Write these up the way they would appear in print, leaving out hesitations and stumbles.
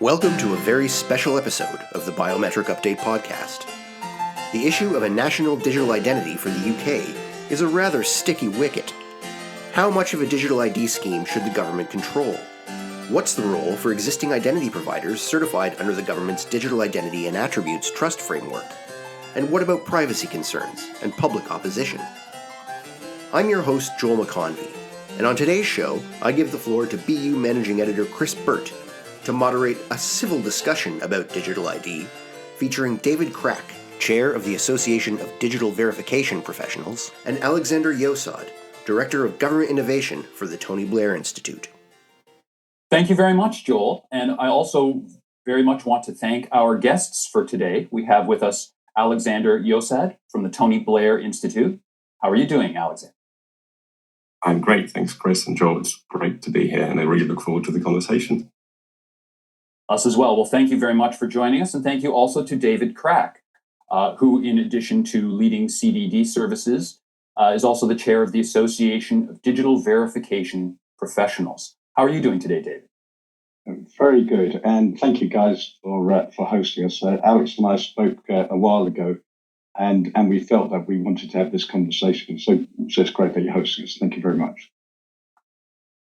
Welcome to a very special episode of the Biometric Update Podcast. The issue of a national digital identity for the UK is a rather sticky wicket. How much of a digital ID scheme should the government control? What's the role for existing identity providers certified under the government's Digital Identity and Attributes Trust Framework? And what about privacy concerns and public opposition? I'm your host, Joel McConvey, and on today's show, I give the floor to BU Managing Editor Chris Burt to moderate a civil discussion about digital ID, featuring David Crack, Chair of the Association of Digital Verification Professionals, and Alexander Iosad, Director of Government Innovation for the Tony Blair Institute. Thank you very much, Joel. And I also very much want to thank our guests for today. We have with us Alexander Iosad from the Tony Blair Institute. How are you doing, Alexander? I'm great. Thanks, Chris and Joel. It's great to be here, and I really look forward to the conversation. Us as well. Well, thank you very much for joining us. And thank you also to David Crack, who, in addition to leading CDD services, is also the chair of the Association of Digital Verification Professionals. How are you doing today, David? Very good. And thank you guys for hosting us. Alex and I spoke a while ago, and we felt that we wanted to have this conversation. So it's great that you're hosting us. Thank you very much.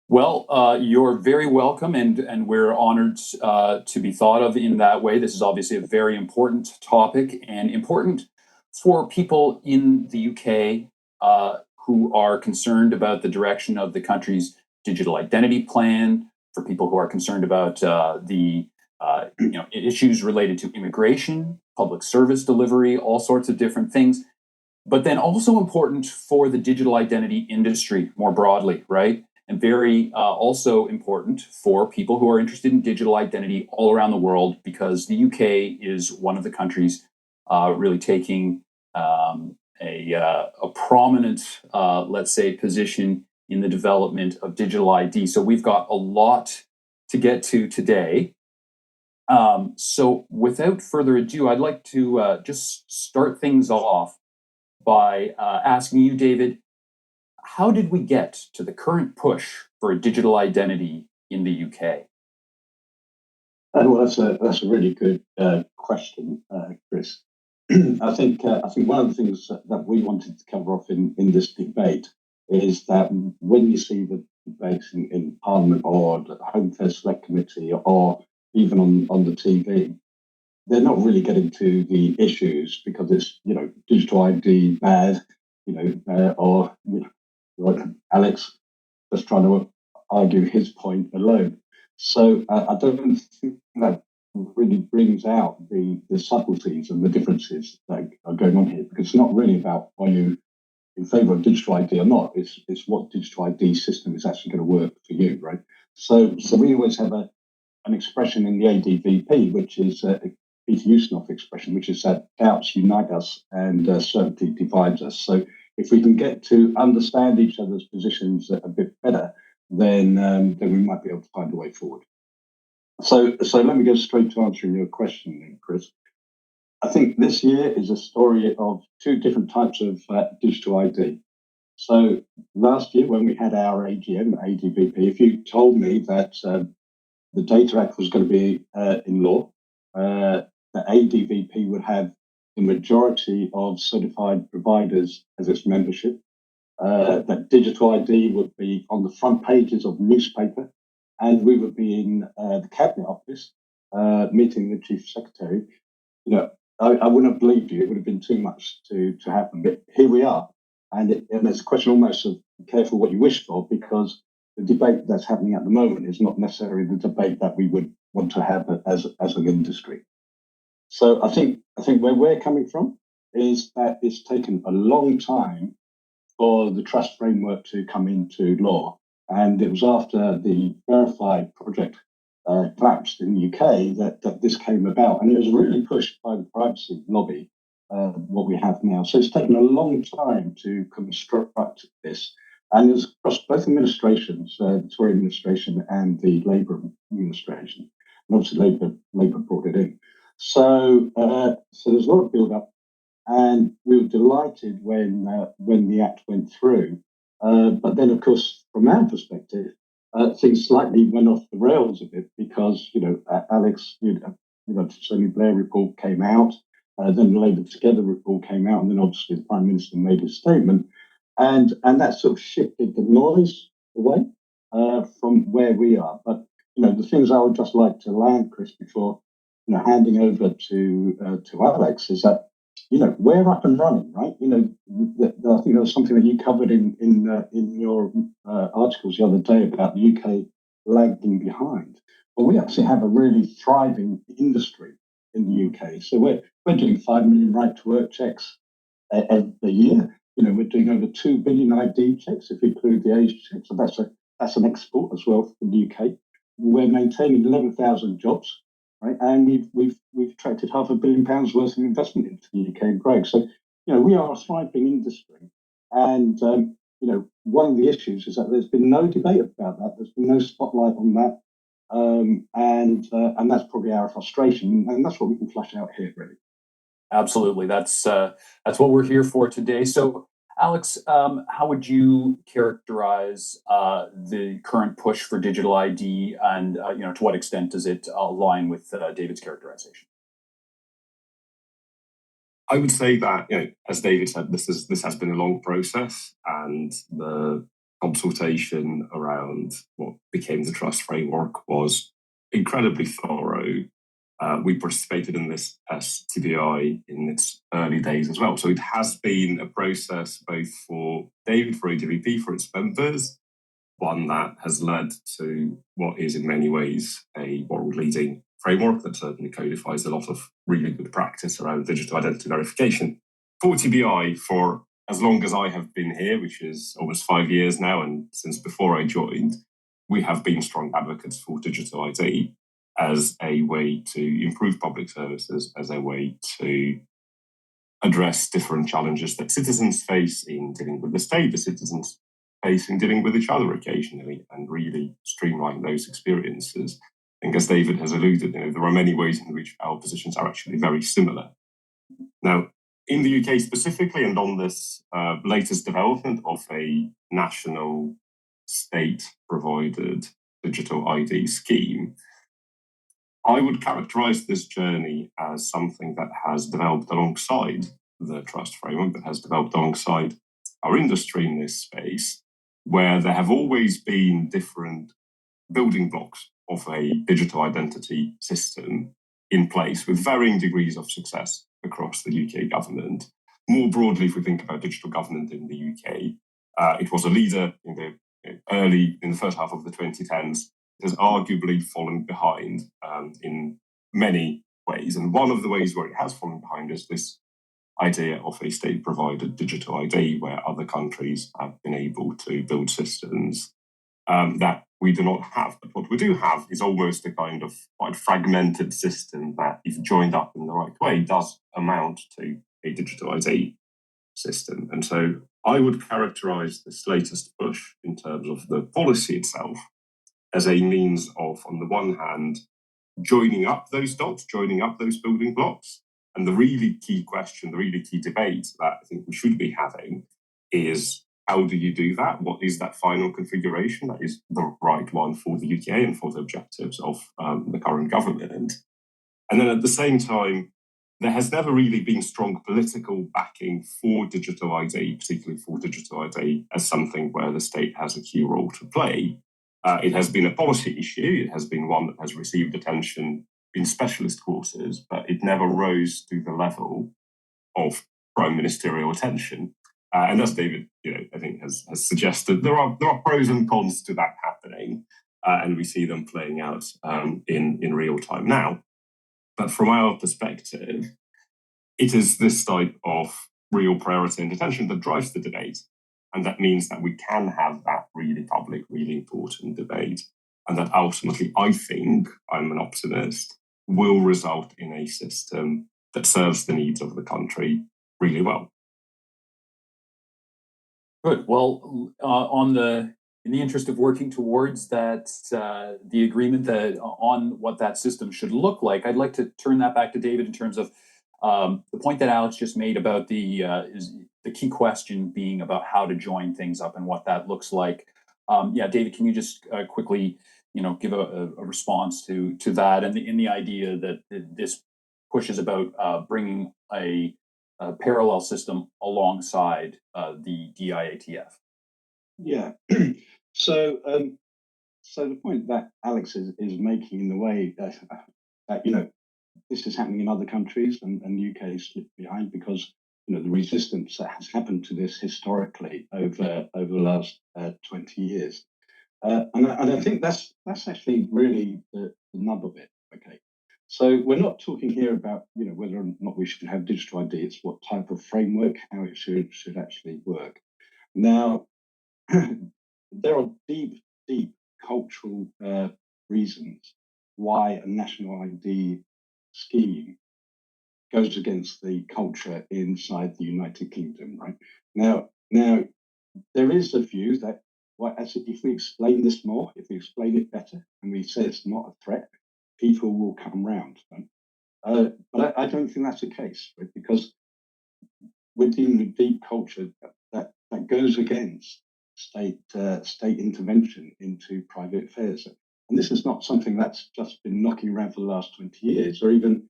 Well, you're very welcome, and we're honored to be thought of in that way. This is obviously a very important topic, and important for people in the UK who are concerned about the direction of the country's digital identity plan, for people who are concerned about the issues related to immigration, public service delivery, all sorts of different things, but then also important for the digital identity industry more broadly, right? And very also important for people who are interested in digital identity all around the world, because the UK is one of the countries really taking a prominent, let's say, position in the development of digital ID. So we've got a lot to get to today. So without further ado, I'd like to just start things off by asking you, David, how did we get to the current push for a digital identity in the UK? Well, that's a really good question, Chris. I think one of the things that we wanted to cover off in this debate is that when you see the debates in Parliament or the Home Affairs Select Committee or even on the TV, they're not really getting to the issues because it's digital ID bad, or like Alex just trying to argue his point alone. So I don't think that really brings out the subtleties and the differences that are going on here, because it's not really about are you in favour of digital ID or not. It's what digital ID system is actually going to work for you, right? So we always have an expression in the ADVP, which is a Peter Ustinov expression, which is that doubts unite us and certainty divides us. So if we can get to understand each other's positions a bit better, then we might be able to find a way forward. So let me go straight to answering your question, then, Chris. I think this year is a story of two different types of digital ID. So last year, when we had our AGM, ADVP, if you told me that the Data Act was going to be in law, the ADVP would have the majority of certified providers as its membership, that digital ID would be on the front pages of newspaper, and we would be in the Cabinet Office meeting the Chief Secretary. I wouldn't have believed you. It would have been too much to happen. But here we are. And it's a question almost of be careful what you wish for, because the debate that's happening at the moment is not necessarily the debate that we would want to have as an industry. So I think where we're coming from is that it's taken a long time for the trust framework to come into law. And it was after the Verify project collapsed in the UK that this came about. And it was really pushed by the privacy lobby, what we have now. So it's taken a long time to construct this. And it was across both administrations, the Tory administration and the Labour administration. And obviously Labour brought it in. So there's a lot of build-up, and we were delighted when the Act went through. But then, of course, from our perspective, things slightly went off the rails a bit because, Alex, Tony Blair report came out, then the Labour Together report came out, and then obviously the Prime Minister made his statement. And that sort of shifted the noise away from where we are. But, the things I would just like to land, Chris, before, handing over to Alex is that, we're up and running, right? I think there was something that you covered in your articles the other day about the UK lagging behind. But we actually have a really thriving industry in the UK. So we're doing 5 million right to work checks a year. We're doing over 2 billion ID checks if you include the age checks. So that's an export as well from the UK. We're maintaining 11,000 jobs. Right, and we've attracted £500 million worth of investment into the UK and growing. So, we are a thriving industry, and one of the issues is that there's been no debate about that. There's been no spotlight on that, and that's probably our frustration, and that's what we can flash out here, really. Absolutely, that's what we're here for today. So, Alex, how would you characterize the current push for digital ID, and to what extent does it align with David's characterization? I would say that, as David said, this has been a long process, and the consultation around what became the trust framework was incredibly thorough. We participated in this as TBI in its early days as well. So it has been a process both for David, for ADVP, for its members, one that has led to what is in many ways a world-leading framework that certainly codifies a lot of really good practice around digital identity verification. For TBI, for as long as I have been here, which is almost 5 years now, and since before I joined, we have been strong advocates for digital ID as a way to improve public services, as a way to address different challenges that citizens face in dealing with the state, the citizens face in dealing with each other occasionally, and really streamline those experiences. I think, as David has alluded, there are many ways in which our positions are actually very similar. Now, in the UK specifically, and on this latest development of a national state-provided digital ID scheme, I would characterize this journey as something that has developed alongside the trust framework, that has developed alongside our industry in this space, where there have always been different building blocks of a digital identity system in place with varying degrees of success across the UK government. More broadly, if we think about digital government in the UK, it was a leader in the first half of the 2010s. It has arguably fallen behind in many ways. And one of the ways where it has fallen behind is this idea of a state-provided digital ID, where other countries have been able to build systems that we do not have. But what we do have is almost a kind of quite fragmented system that, if joined up in the right way, does amount to a digital ID system. And so I would characterize this latest push in terms of the policy itself as a means of, on the one hand, joining up those dots, joining up those building blocks. And the really key question, the really key debate that I think we should be having is, how do you do that? What is that final configuration that is the right one for the UK and for the objectives of the current government? And then at the same time, there has never really been strong political backing for digital ID, particularly for digital ID as something where the state has a key role to play. It has been a policy issue. It has been one that has received attention in specialist quarters, but it never rose to the level of prime ministerial attention. And as David, I think has suggested, there are pros and cons to that happening, and we see them playing out in real time now. But from our perspective, it is this type of real priority and attention that drives the debate. And that means that we can have that really public, really important debate. And that ultimately, I think, I'm an optimist, will result in a system that serves the needs of the country really well. Good. Well, in the interest of working towards that, the agreement that on what that system should look like, I'd like to turn that back to David in terms of the point that Alex just made about the key question being about how to join things up and what that looks like. David, can you just quickly, give a response to that and the idea that this pushes about bringing a parallel system alongside the DIATF? Yeah. So the point that Alex is making in the way that this is happening in other countries and the UK is slipped behind because the resistance that has happened to this historically over the last 20 years. And I think that's actually really the nub of it. Okay, so we're not talking here about whether or not we should have digital ID. It's what type of framework, how it should actually work. Now, there are deep cultural reasons why a national ID scheme goes against the culture inside the United Kingdom. Right now, there is a view that if we explain this more, if we explain it better, and we say it's not a threat, people will come round. Right? But I don't think that's the case, right? Because we're dealing with deep culture that goes against state intervention into private affairs, and this is not something that's just been knocking around for the last 20 years, or even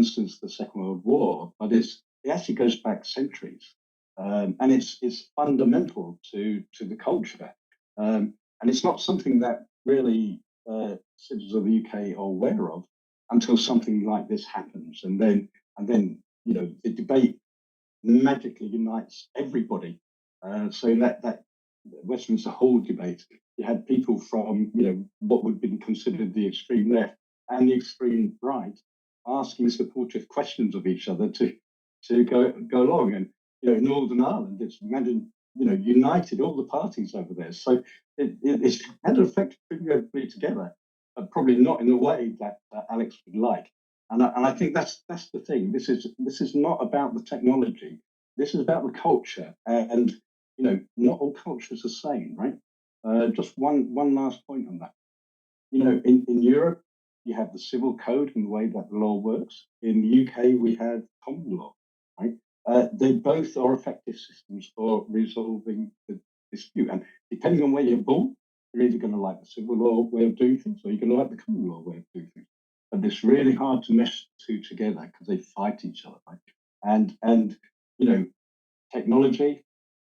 since the Second World War. But it actually goes back centuries. And it's fundamental to the culture, and it's not something that really citizens of the UK are aware of until something like this happens, and then the debate magically unites everybody. So that Westminster Hall debate, you had people from what would have been considered the extreme left and the extreme right asking supportive questions of each other to go along. And in Northern Ireland, it's united all the parties over there. So it's had an effect bringing everybody together, but probably not in the way that Alex would like. And I think that's the thing. This is not about the technology. This is about the culture, and not all cultures are the same, right? Just one last point on that. In Europe, you have the civil code and the way that the law works. In the UK, we have common law, right? They both are effective systems for resolving the dispute. And depending on where you're born, you're either going to like the civil law way of doing things or you're going to like the common law way of doing things. But it's really hard to mesh the two together because they fight each other, right? And technology,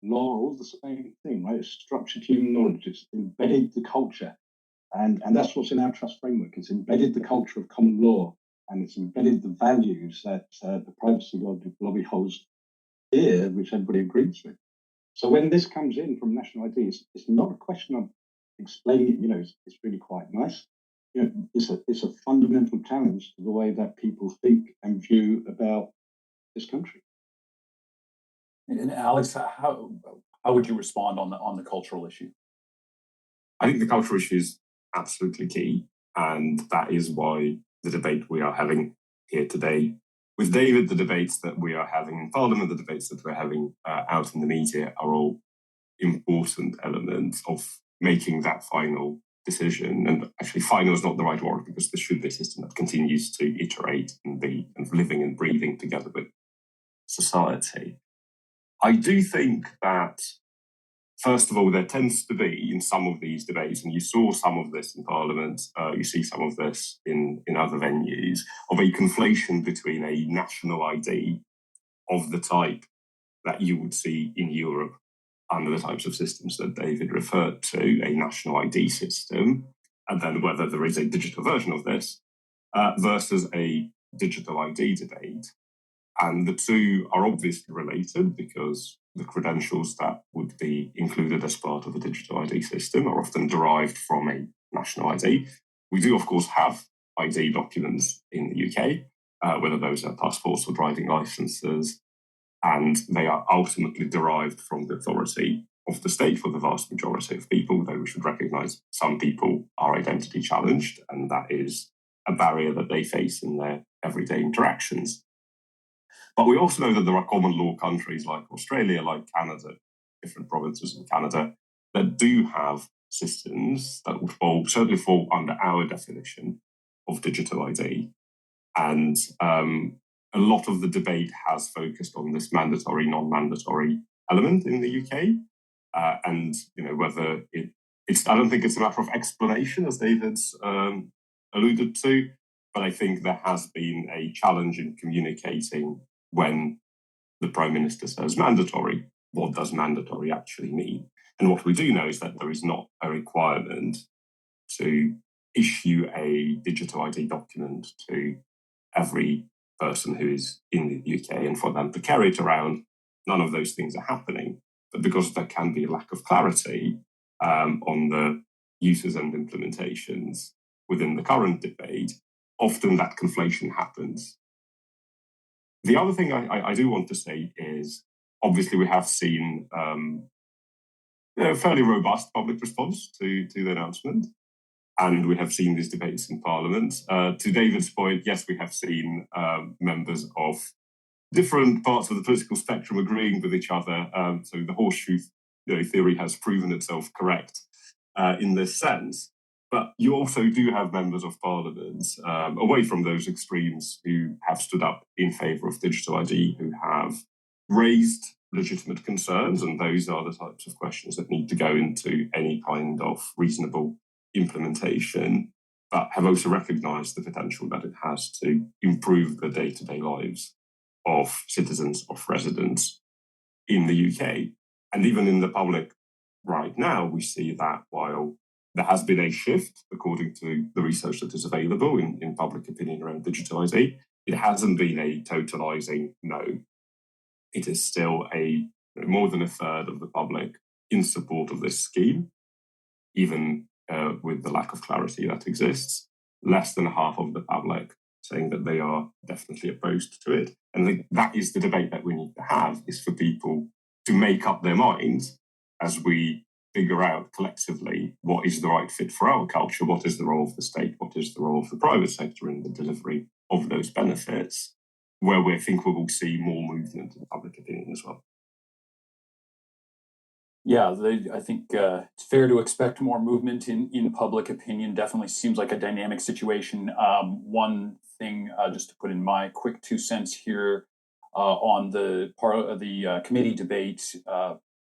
law, all the same thing, right? It's structured human knowledge. It's embedded the culture. And that's what's in our trust framework. It's embedded the culture of common law, and it's embedded the values that the privacy lobby holds dear, which everybody agrees with. So when this comes in from national ID, it's not a question of explaining it. It's really quite nice. It's a fundamental challenge to the way that people think and view about this country. And Alex, how would you respond on the cultural issue? I think the cultural issue is absolutely key, and that is why the debate we are having here today with David, the debates that we are having in Parliament, the debates that we're having out in the media are all important elements of making that final decision. And actually, final is not the right word, because there should be a system that continues to iterate and be living and breathing together with society. I do think that, first of all, there tends to be in some of these debates, and you saw some of this in Parliament, you see some of this in other venues, of a conflation between a national ID of the type that you would see in Europe under the types of systems that David referred to, a national ID system, and then whether there is a digital version of this versus a digital ID debate. And the two are obviously related because the credentials that would be included as part of a digital ID system are often derived from a national ID. We do, of course, have ID documents in the UK, whether those are passports or driving licenses, and they are ultimately derived from the authority of the state for the vast majority of people, though we should recognise some people are identity challenged, and that is a barrier that they face in their everyday interactions. But we also know that there are common law countries like Australia, like Canada, different provinces in Canada, that do have systems that would certainly fall under our definition of digital ID. And a lot of the debate has focused on this mandatory, non-mandatory element in the UK, and whether it I don't think it's a matter of explanation, as David's alluded to, but I think there has been a challenge in communicating when the Prime Minister says mandatory. What does mandatory actually mean? And what we do know is that there is not a requirement to issue a digital ID document to every person who is in the UK and for them to carry it around. None of those things are happening. But because there can be a lack of clarity on the uses and implementations within the current debate, often that conflation happens. The other thing I do want to say is, obviously, we have seen a fairly robust public response to the announcement, and we have seen these debates in Parliament. To David's point, yes, we have seen members of different parts of the political spectrum agreeing with each other. So the horseshoe theory has proven itself correct in this sense. But you also do have members of Parliament, away from those extremes, who have stood up in favour of digital ID, who have raised legitimate concerns, and those are the types of questions that need to go into any kind of reasonable implementation, but have also recognised the potential that it has to improve the day-to-day lives of citizens, of residents in the UK. And even in the public right now, we see that while there has been a shift, according to the research that is available in public opinion around digital ID, it hasn't been a totalising no. It is still more than a third of the public in support of this scheme, even with the lack of clarity that exists. Less than half of the public saying that they are definitely opposed to it. And I think that is the debate that we need to have, is for people to make up their minds as we figure out collectively what is the right fit for our culture, what is the role of the state, what is the role of the private sector in the delivery of those benefits, where we think we will see more movement in public opinion as well. Yeah, I think it's fair to expect more movement in public opinion. Definitely seems like a dynamic situation. One thing, just to put in my quick 2 cents here, on the part of the committee debate,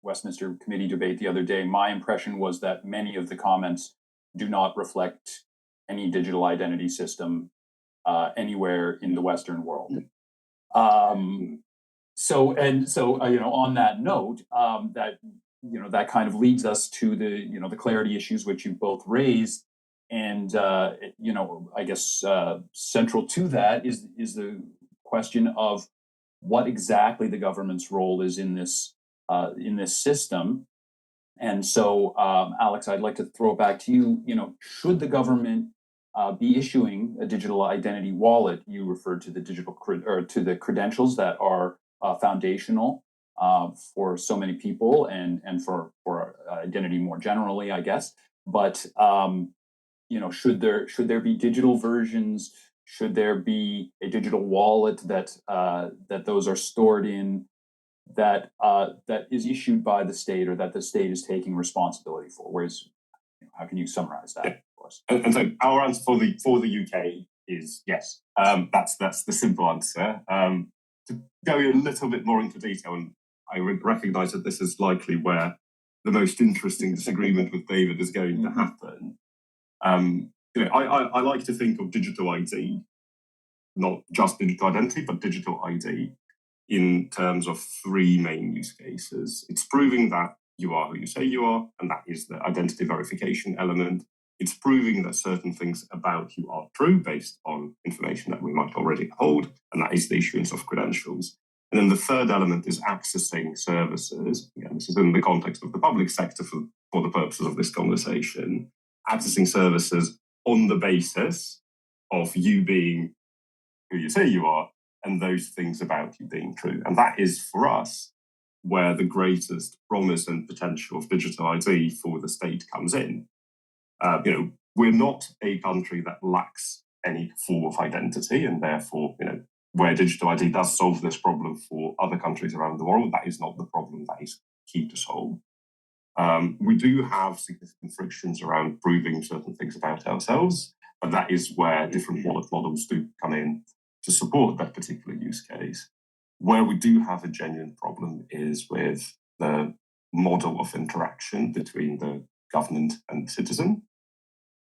Westminster committee debate the other day, my impression was that many of the comments do not reflect any digital identity system anywhere in the Western world. So on that note, that kind of leads us to the clarity issues which you both raised, and I guess central to that is the question of what exactly the government's role is in this system. And so, Alex, I'd like to throw it back to you. Should the government be issuing a digital identity wallet? You referred to the to the credentials that are foundational for so many people and for identity more generally, I guess. But should there be digital versions? Should there be a digital wallet that those are stored in, that is issued by the state, or that the state is taking responsibility for? How can you summarize that? Yeah. For us? And so our answer for the UK is yes. That's the simple answer. To go a little bit more into detail, and I recognise that this is likely where the most interesting disagreement with David is going to happen. I like to think of digital ID, not just digital identity, but digital ID, in terms of three main use cases. It's proving that you are who you say you are, and that is the identity verification element. It's proving that certain things about you are true based on information that we might already hold, and that is the issuance of credentials. And then the third element is accessing services. Again, this is in the context of the public sector for the purposes of this conversation. Accessing services on the basis of you being who you say you are, and those things about you being true. And that is, for us, where the greatest promise and potential of digital ID for the state comes in. We're not a country that lacks any form of identity, and therefore, where digital ID does solve this problem for other countries around the world, that is not the problem that is key to solve. We do have significant frictions around proving certain things about ourselves, but that is where different wallet models do come in to support that particular use case. Where we do have a genuine problem is with the model of interaction between the government and citizen,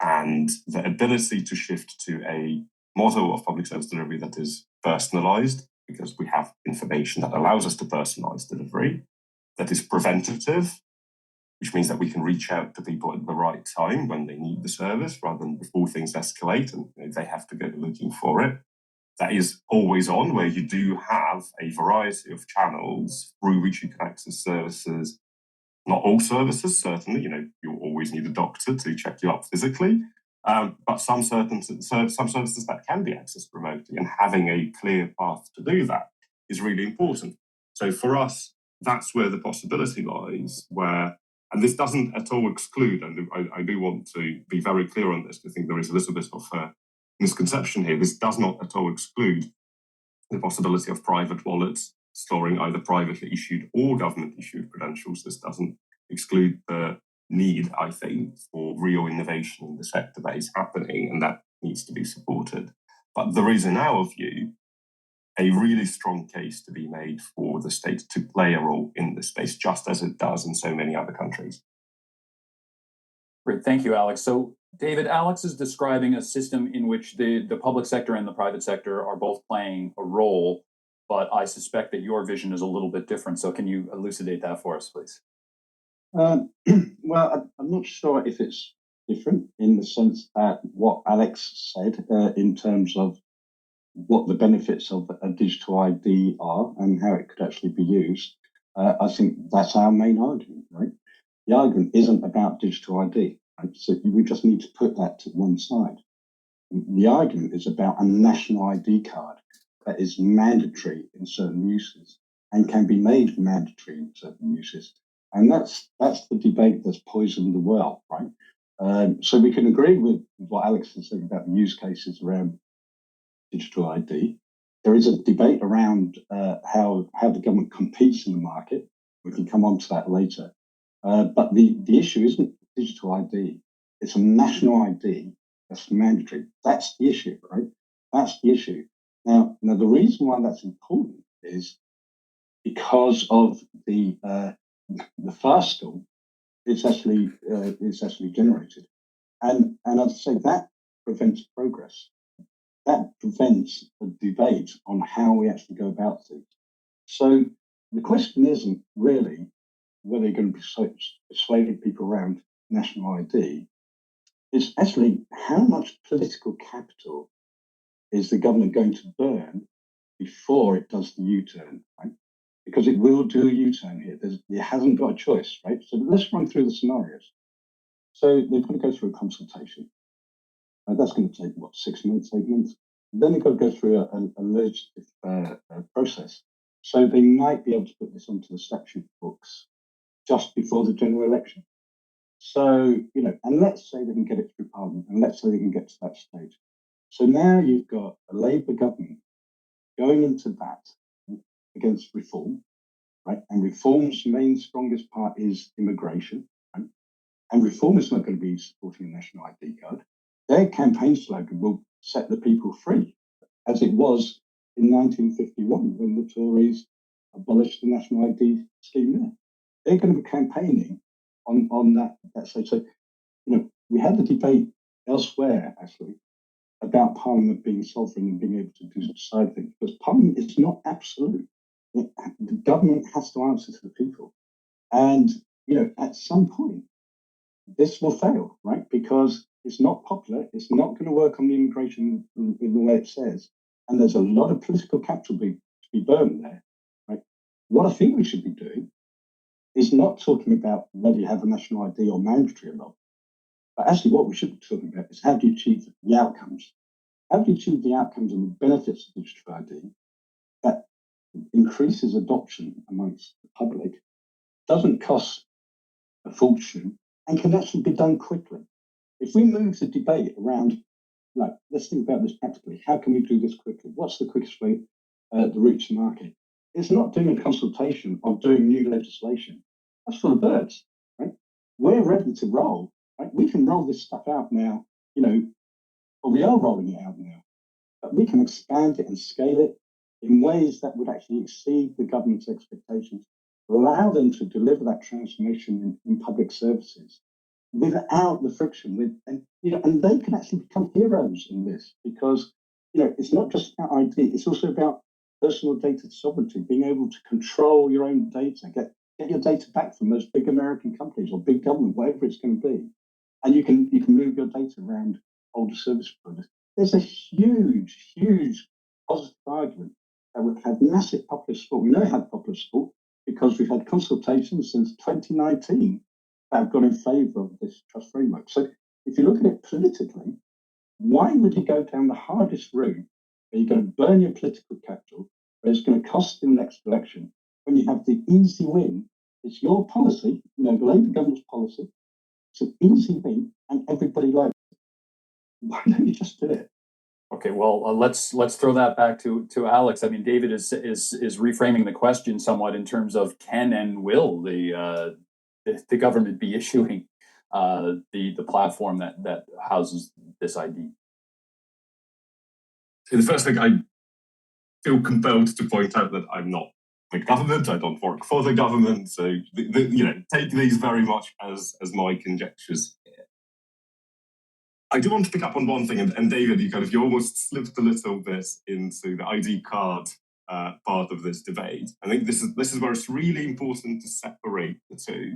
and the ability to shift to a model of public service delivery that is personalized, because we have information that allows us to personalize delivery, that is preventative, which means that we can reach out to people at the right time when they need the service, rather than before things escalate and they have to go looking for it. That is always on, where you do have a variety of channels through which you can access services. Not all services, certainly. You'll always need a doctor to check you up physically, but some services that can be accessed remotely, and having a clear path to do that is really important. So for us, that's where the possibility lies, and this doesn't at all exclude, and I do want to be very clear on this, I think there is a little bit of a misconception here. This does not at all exclude the possibility of private wallets storing either privately issued or government issued credentials. This doesn't exclude the need, I think, for real innovation in the sector that is happening, and that needs to be supported. But there is, in our view, a really strong case to be made for the state to play a role in this space, just as it does in so many other countries. Great, thank you, Alex. So, David, Alex is describing a system in which the public sector and the private sector are both playing a role, but I suspect that your vision is a little bit different. So can you elucidate that for us, please? Well, I'm not sure if it's different in the sense that what Alex said in terms of what the benefits of a digital ID are and how it could actually be used. I think that's our main argument, right? The argument isn't about digital ID, right? So we just need to put that to one side. The argument is about a national ID card that is mandatory in certain uses and can be made mandatory in certain uses. And that's the debate that's poisoned the well, right? So we can agree with what Alex is saying about the use cases around digital ID. There is a debate around how the government competes in the market. We can come on to that later. But the issue isn't digital ID. It's a national ID that's mandatory. That's the issue, right? That's the issue. Now the reason why that's important is because of the FASTL it's actually generated, and as I say, that prevents progress. That prevents a debate on how we actually go about things. So the question isn't really whether you're going to be persuading people around national ID. It's actually how much political capital is the government going to burn before it does the U-turn, right? Because it will do a U-turn here. It hasn't got a choice, right? So let's run through the scenarios. So they've got to go through a consultation. That's going to take, 6 months, 8 months? Then they've got to go through a legislative process. So they might be able to put this onto the statute books just before the general election. So, and let's say they can get it through Parliament, and let's say they can get to that stage. So now you've got a Labour government going into that against reform, right? And reform's main strongest part is immigration, right? And reform is not going to be supporting a national ID card. Their campaign slogan will set the people free, as it was in 1951 when the Tories abolished the national ID scheme there. They're going to be campaigning on that stage. So, we had the debate elsewhere, actually, about Parliament being sovereign and being able to decide things, because Parliament is not absolute. The government has to answer to the people. And, at some point, this will fail, right? Because it's not popular. It's not going to work on the immigration in the way it says. And there's a lot of political capital to be burned there, right? What I think we should be doing is not talking about whether you have a national ID or mandatory or not. But actually what we should be talking about is how do you achieve the outcomes? How do you achieve the outcomes and the benefits of digital ID that increases adoption amongst the public, doesn't cost a fortune, and can actually be done quickly? If we move the debate around, let's think about this practically. How can we do this quickly? What's the quickest way, the route to market? It's not doing a consultation or doing new legislation. That's for the birds, right? We're ready to roll, right? We can roll this stuff out now, or we are rolling it out now, but we can expand it and scale it in ways that would actually exceed the government's expectations, allow them to deliver that transformation in public services without the friction. And they can actually become heroes in this because it's not just about ID; it's also about personal data sovereignty, being able to control your own data, get your data back from those big American companies or big government, whatever it's going to be, and you can move your data around older service providers. There's a huge positive argument that we've had massive popular support. We know it had popular support because we've had consultations since 2019 that have gone in favour of this trust framework. So if you look at it politically, why would you go down the hardest route where you're going to burn your political capital, where it's going to cost in the next election, when you have the easy win? It's your policy, the Labour government's policy. It's an easy win, and everybody likes it. Why don't you just do it? Okay, well, let's throw that back to Alex. I mean, David is reframing the question somewhat in terms of can and will the government be issuing the platform that houses this ID. So the first thing, I feel compelled to point out that I'm not the government. I don't work for the government. So take these very much as my conjectures here. I do want to pick up on one thing, and David, you almost slipped a little bit into the ID card part of this debate. I think this is where it's really important to separate the two.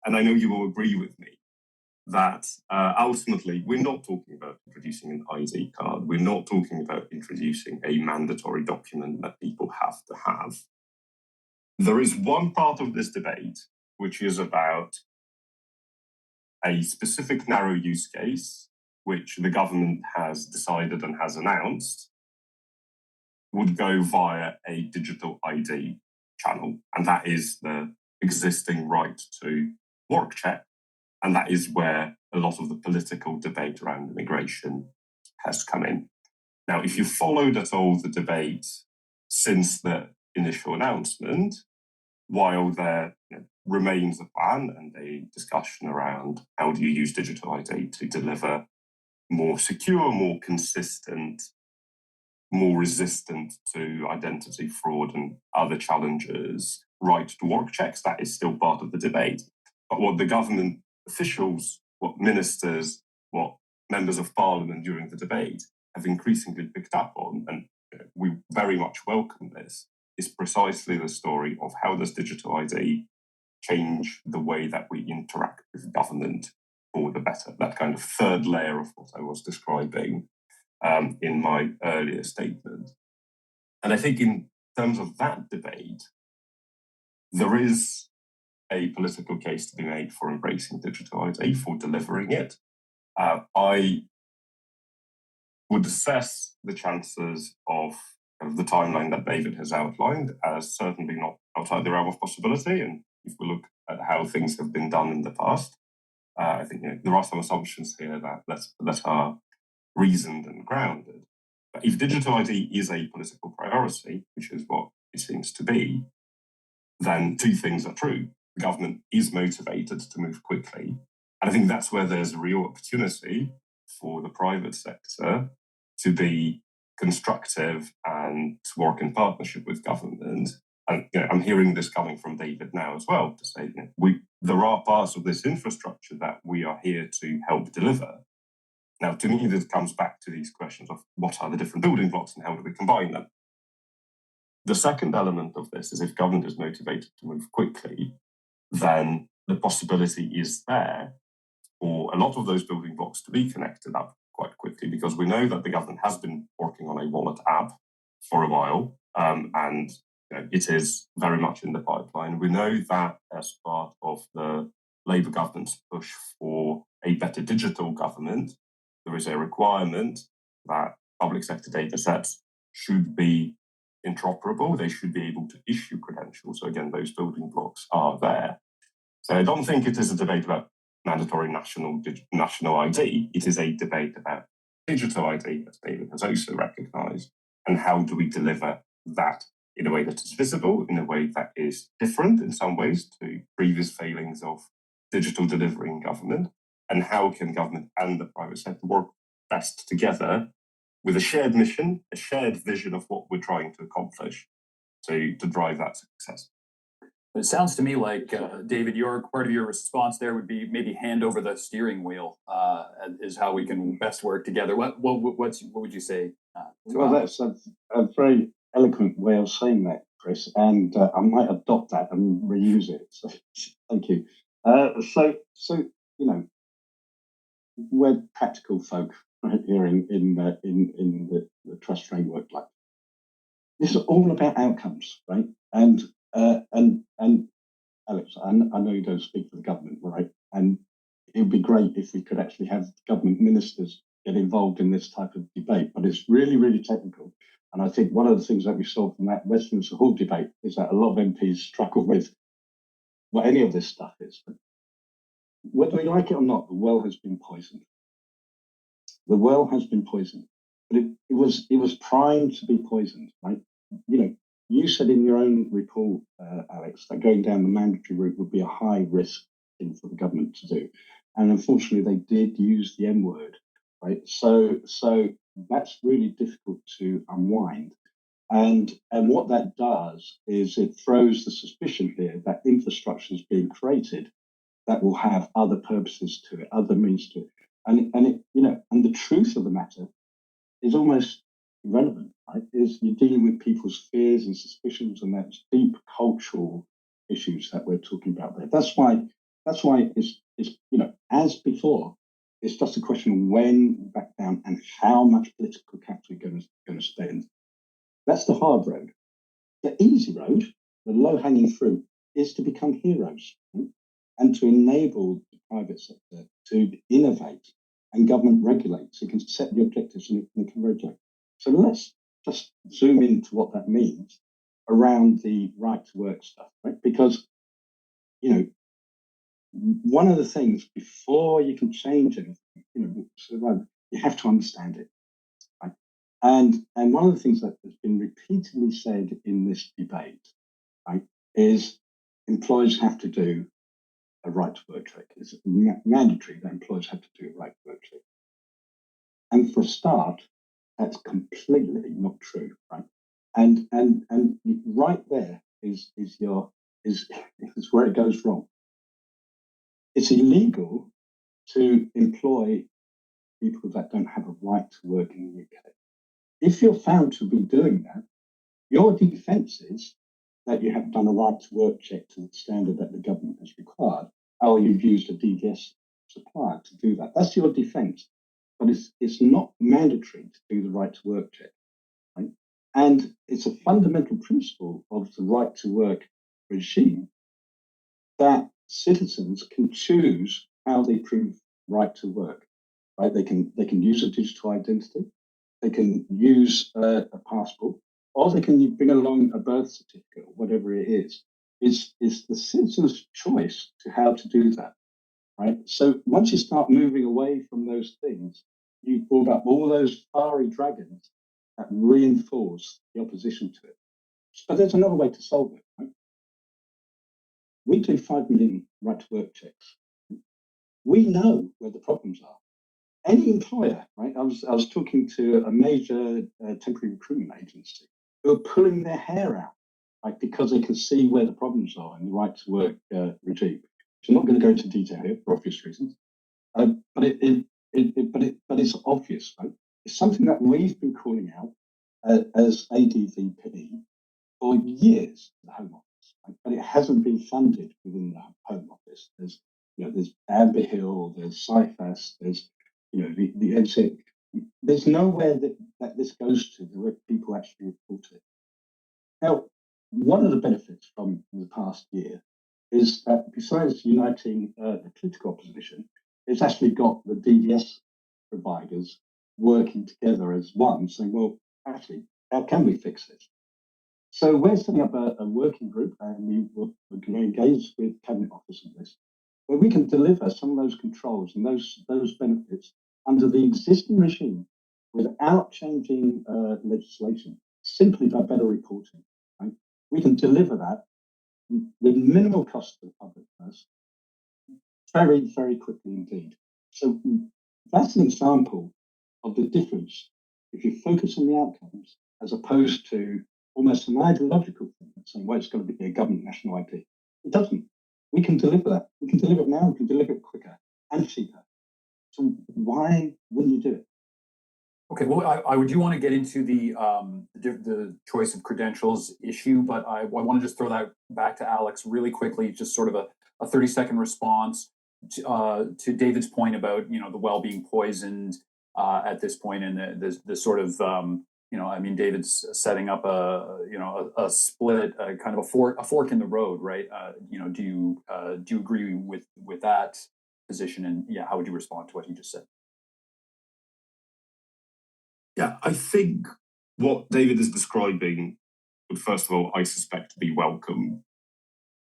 And I know you will agree with me that ultimately we're not talking about introducing an ID card. We're not talking about introducing a mandatory document that people have to have. There is one part of this debate which is about a specific narrow use case which the government has decided and has announced would go via a digital ID channel. And that is the existing right to work check. And that is where a lot of the political debate around immigration has come in. Now, if you followed at all the debate since the initial announcement, while there remains a plan and a discussion around how do you use digital ID to deliver more secure, more consistent, more resistant to identity fraud and other challenges, right to work checks, that is still part of the debate. But what the government officials, what ministers, what members of parliament during the debate have increasingly picked up on, and we very much welcome this, is precisely the story of how does digital ID change the way that we interact with government for the better, that kind of third layer of what I was describing in my earlier statement. And I think in terms of that debate, there is a political case to be made for embracing digital ID, for delivering it. I would assess the chances of the timeline that David has outlined as certainly not outside the realm of possibility. And if we look at how things have been done in the past, I think there are some assumptions here that are reasoned and grounded. But if digital ID is a political priority, which is what it seems to be, then two things are true. The government is motivated to move quickly. And I think that's where there's a real opportunity for the private sector to be constructive and to work in partnership with government. And I'm hearing this coming from David now as well, to say there are parts of this infrastructure that we are here to help deliver. Now, to me, this comes back to these questions of what are the different building blocks and how do we combine them? The second element of this is if government is motivated to move quickly, then the possibility is there for a lot of those building blocks to be connected up quite quickly, because we know that the government has been working on a wallet app for a while, and it is very much in the pipeline. We know that as part of the Labour government's push for a better digital government, there is a requirement that public sector data sets should be interoperable. They should be able to issue credentials. So again, those building blocks are there. So I don't think it is a debate about mandatory national ID. It is a debate about digital ID, as David has also recognised, and how do we deliver that in a way that is visible, in a way that is different in some ways to previous failings of digital delivery in government, and how can government and the private sector work best together with a shared mission, a shared vision of what we're trying to accomplish to drive that success. It sounds to me like, David, your part of your response there would be maybe hand over the steering wheel is how we can best work together. What would you say? Well, that's a very eloquent way of saying that, Chris, and I might adopt that and reuse it. So, thank you. So you know, we're practical folk right here in the trust framework. Like, this is all about outcomes, right? And Alex, I know you don't speak for the government, right? And it would be great if we could actually have government ministers get involved in this type of debate, but it's really, really technical. And I think one of the things that we saw from that Westminster Hall debate is that a lot of MPs struggle with what any of this stuff is. But whether we like it or not, the well has been poisoned. The well has been poisoned, but it was primed to be poisoned, right? You know, you said in your own report, Alex, that going down the mandatory route would be a high risk thing for the government to do, and unfortunately, they did use the M word, right? So that's really difficult to unwind, and what that does is it throws the suspicion here that infrastructure is being created that will have other purposes to it, other means to it, and it, you know, and the truth of the matter is almost irrelevant, right? Is you're dealing with people's fears and suspicions, and that's deep cultural issues that we're talking about there. That's why it's you know, as before, it's just a question of when, back down, and how much political capital you're going to spend. That's the hard road. The easy road, the low-hanging fruit, is to become heroes, right? And to enable the private sector to innovate and government regulate, so it can set the objectives and it can regulate. So let's just zoom into what that means around the right to work stuff, right? Because, you know, one of the things before you can change anything, you know, so you have to understand it, right? And one of the things that has been repeatedly said in this debate, right, is employers have to do a right to work check. It's mandatory that employers have to do a right to work check. And for a start, that's completely not true, right? And right there is where it goes wrong. It's illegal to employ people that don't have a right to work in the UK. If you're found to be doing that, your defence is that you have done a right to work check to the standard that the government has required, or you've used a DVS supplier to do that. That's your defence. But it's not mandatory to do the right to work check, right? And it's a fundamental principle of the right to work regime that citizens can choose how they prove right to work, right? They can use a digital identity, they can use a passport, or they can bring along a birth certificate or whatever it is. It's the citizen's choice to how to do that, right? So once you start moving away from those things, you brought up all those fiery dragons that reinforce the opposition to it. But there's another way to solve it, right? We do 5 million right to work checks. We know where the problems are. Any employer, right? I was talking to a major temporary recruitment agency who are pulling their hair out, right, because they can see where the problems are in the right to work regime. So I'm not going to go into detail here for obvious reasons, but it's obvious, right? It's something that we've been calling out as ADVP for years in the Home Office, right? But it hasn't been funded within the Home Office. There's Amber Hill, there's CIFAS, there's the NSIC. There's nowhere that this goes to where people actually report it. Now, one of the benefits from the past year is that besides uniting the political opposition, it's actually got the DVS providers working together as one, saying, well, actually, how can we fix this? So we're setting up a working group, and we're going to engage with Cabinet Office on this, where we can deliver some of those controls and those benefits under the existing regime without changing legislation, simply by better reporting. Right? We can deliver that with minimal cost to the public first, very, very quickly indeed. So that's an example of the difference if you focus on the outcomes as opposed to almost an ideological thing, saying, well, it's got to be a government national ID. It doesn't. We can deliver that. We can deliver it now. We can deliver it quicker and cheaper. So why wouldn't you do it? Okay, well, I do want to get into the choice of credentials issue, but I want to just throw that back to Alex really quickly, just sort of a 30-second response to David's point about, the well being poisoned at this point, and the sort of, David's setting up a split, kind of a fork in the road, right? Do you agree with that position? And yeah, how would you respond to what he just said? Yeah, I think what David is describing would, first of all, I suspect, be welcome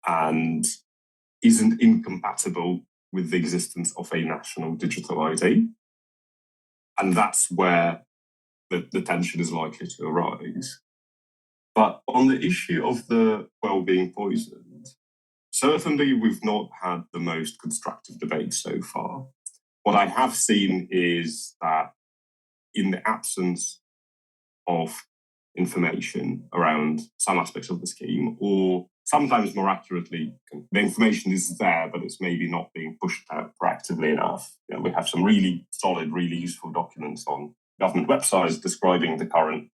and isn't incompatible with the existence of a national digital ID. And that's where the tension is likely to arise. But on the issue of the well being poisoned, certainly we've not had the most constructive debate so far. What I have seen is that in the absence of information around some aspects of the scheme, or sometimes more accurately, the information is there, but it's maybe not being pushed out proactively enough. We have some really solid, really useful documents on government websites describing the current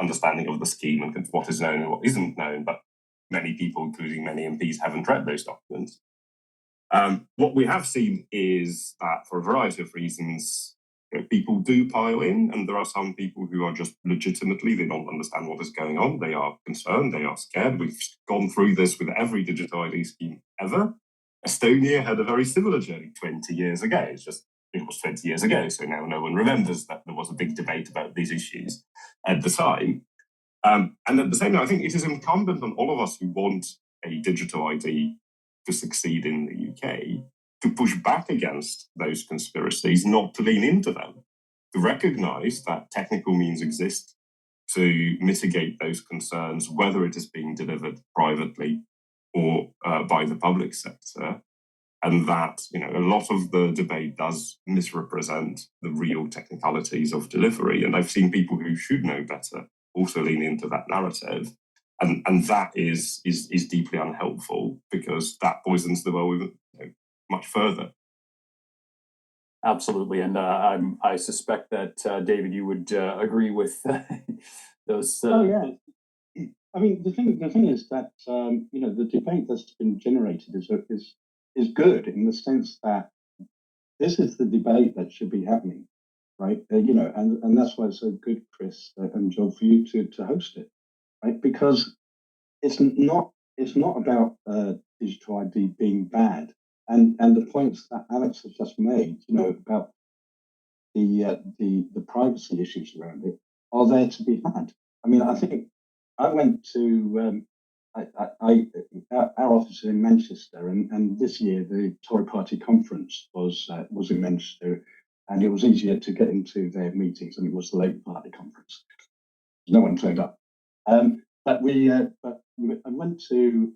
understanding of the scheme and what is known and what isn't known, but many people, including many MPs, haven't read those documents. What we have seen is that for a variety of reasons, people do pile in, and there are some people who are just legitimately, they don't understand what is going on. They are concerned, they are scared. We've gone through this with every digital ID scheme ever. Estonia had a very similar journey 20 years ago. It was 20 years ago, so now no one remembers that there was a big debate about these issues at the time. And at the same time, I think it is incumbent on all of us who want a digital ID to succeed in the UK to push back against those conspiracies, not to lean into them, to recognise that technical means exist to mitigate those concerns, whether it is being delivered privately or by the public sector, and that a lot of the debate does misrepresent the real technicalities of delivery. And I've seen people who should know better also lean into that narrative. And that is deeply unhelpful, because that poisons the well much further. Absolutely, and I suspect that David, you would agree with those. Oh yeah, I mean the thing is that the debate that's been generated is good in the sense that this is the debate that should be happening, right? And that's why it's so good, Chris and John, for you to host it, right? Because it's not about digital ID being bad. And the points that Alex has just made, about the privacy issues around it, are there to be had. I mean, I think I went to our office in Manchester, and this year the Tory Party conference was in Manchester, and it was easier to get into their meetings than it was the Labour Party conference. No one turned up, but I went to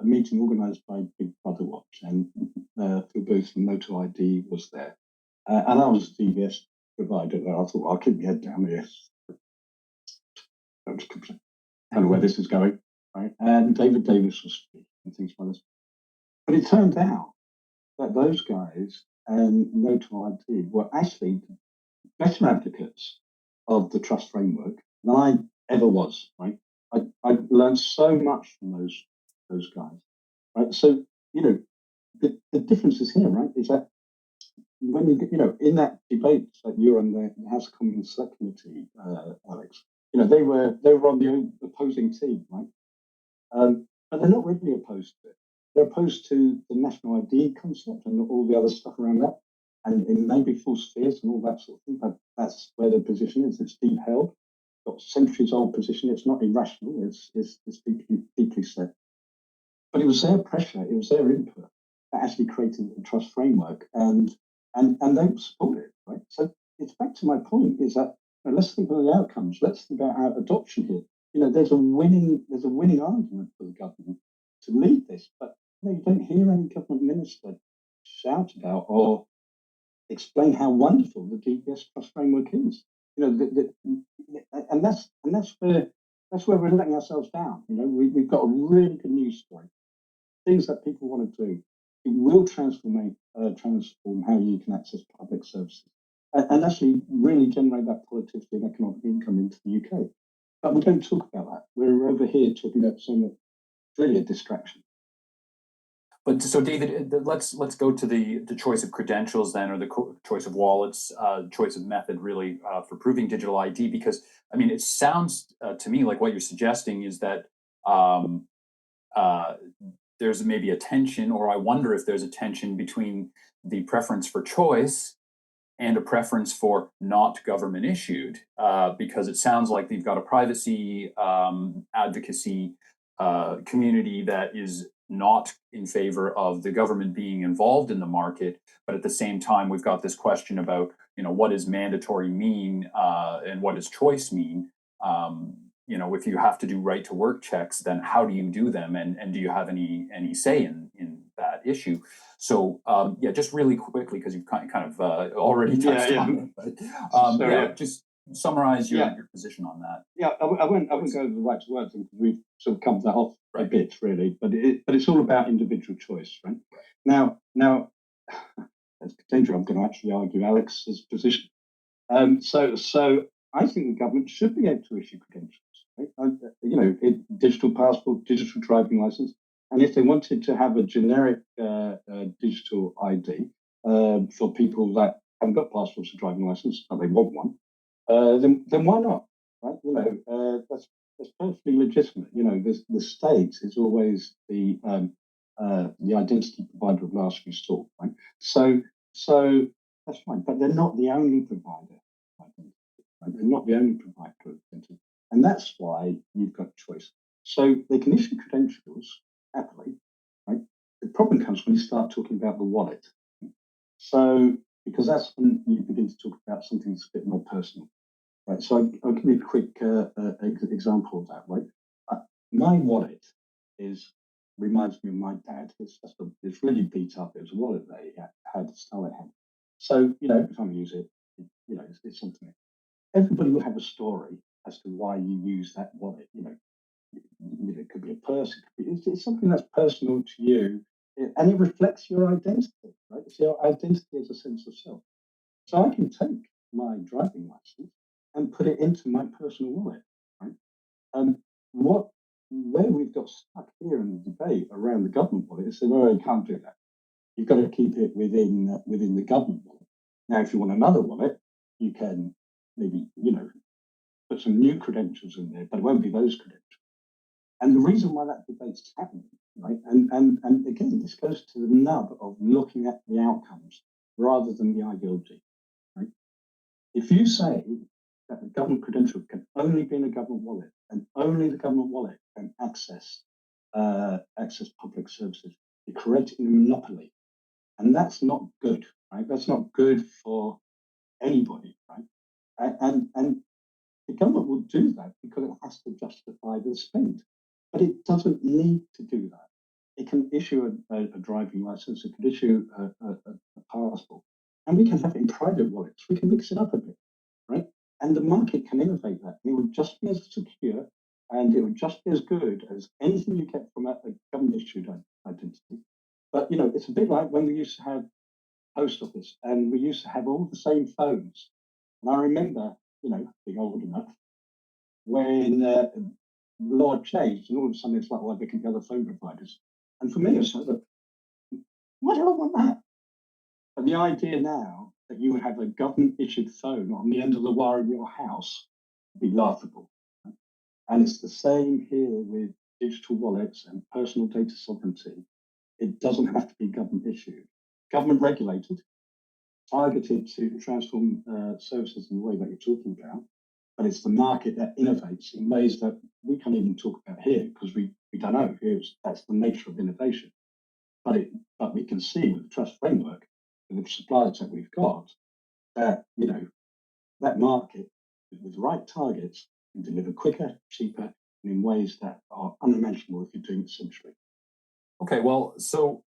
a meeting organised by Big Brother Watch, and Phil Booth from Moto ID was there. And I was a DVS provider there. I thought, I'll keep my head down here. I don't know where this is going, right? And David Davis was speaking and things like this. But it turned out that those guys and Moto ID were actually better advocates of the trust framework than I ever was, right? I learned so much from those guys, right? So, the difference is here, right? Is that when in that debate that you're on the House of Commons Select Committee, Alex, they were on the opposing team, right? But they're not really opposed to it. They're opposed to the national ID concept and all the other stuff around that, and it may be false fears and all that sort of thing. But that's where the position is. It's deep held, got centuries old position. It's not irrational. It's deeply set. But it was their pressure, it was their input that actually created the trust framework, and they support it, right? So it's back to my point: is that let's think of the outcomes. Let's think about our adoption here. There's a winning argument for the government to lead this, but you don't hear any government minister shout about or explain how wonderful the DBS trust framework is. And that's where we're letting ourselves down. We've got a really good news story. things that people want to do. It will transform how you can access public services and actually really generate that productivity and economic income into the UK. But we don't talk about that. We're over here talking about something that's really a distraction. But so, David, let's go to the choice of credentials then, or the choice of wallets, choice of method, really, for proving digital ID. Because I mean, it sounds to me like what you're suggesting is that there's maybe a tension, or I wonder if there's a tension between the preference for choice and a preference for not government issued, because it sounds like they've got a privacy advocacy community that is not in favor of the government being involved in the market, but at the same time, we've got this question about, what does mandatory mean and what does choice mean? If you have to do right to work checks, then how do you do them, and do you have any say in that issue? So just really quickly, because you've kind of already touched on it, but just summarize your position on that. Yeah, I won't go over the right to work thing because we've sort of covered that off a bit, really. But it's all about individual choice, right? Now, as potential, I'm going to actually argue Alex's position. So I think the government should be able to issue credentials, right? Digital passport, digital driving license, and if they wanted to have a generic digital ID for people that haven't got passports or driving license, but they want one. Then why not? Right? That's perfectly legitimate. The state is always the identity provider of last resort, right? So that's fine, but they're not the only provider. Right? They're not the only provider of identity, and that's why you've got choice. So they can issue credentials happily, right? The problem comes when you start talking about the wallet. So because that's when you begin to talk about something that's a bit more personal. Right, so I'll give you a quick example of that. Right, my wallet reminds me of my dad. It's really beat up. It was a wallet that he had to style it had. So every time I use it, it's something. Everybody will have a story as to why you use that wallet. It could be a purse. It's something that's personal to you, and it reflects your identity. Right, so your identity is a sense of self. So I can take my driving license and put it into my personal wallet, right? Where we've got stuck here in the debate around the government wallet is that, you can't do that. You've got to keep it within the government wallet. Now, if you want another wallet, you can maybe put some new credentials in there, but it won't be those credentials. And the reason why that debate's happening, right? And again, this goes to the nub of looking at the outcomes rather than the ideology, right? If you say that the government credential can only be in a government wallet, and only the government wallet can access public services, you're creating a monopoly, and that's not good, right? That's not good for anybody, right? And the government will do that because it has to justify the spend, but it doesn't need to do that. It can issue a driving license, it can issue a passport, and we can have it in private wallets. We can mix it up a bit, right? And the market can innovate that. It would just be as secure and it would just be as good as anything you get from a government-issued identity. But, it's a bit like when we used to have post office and we used to have all the same phones. And I remember, being old enough, when the law changed and all of a sudden it's like, well, I became the other phone providers. And for me, it's like, why do I want that? But the idea now that you would have a government-issued phone on the end of the wire in your house would be laughable. And it's the same here with digital wallets and personal data sovereignty. It doesn't have to be government-issued. Government-regulated, targeted to transform services in the way that you're talking about, but it's the market that innovates in ways that we can't even talk about here because we don't know. That's the nature of innovation. But we can see with the trust framework, with the suppliers that we've got, that that market with the right targets can deliver quicker, cheaper, and in ways that are unimaginable if you're doing it centrally. Okay, well, so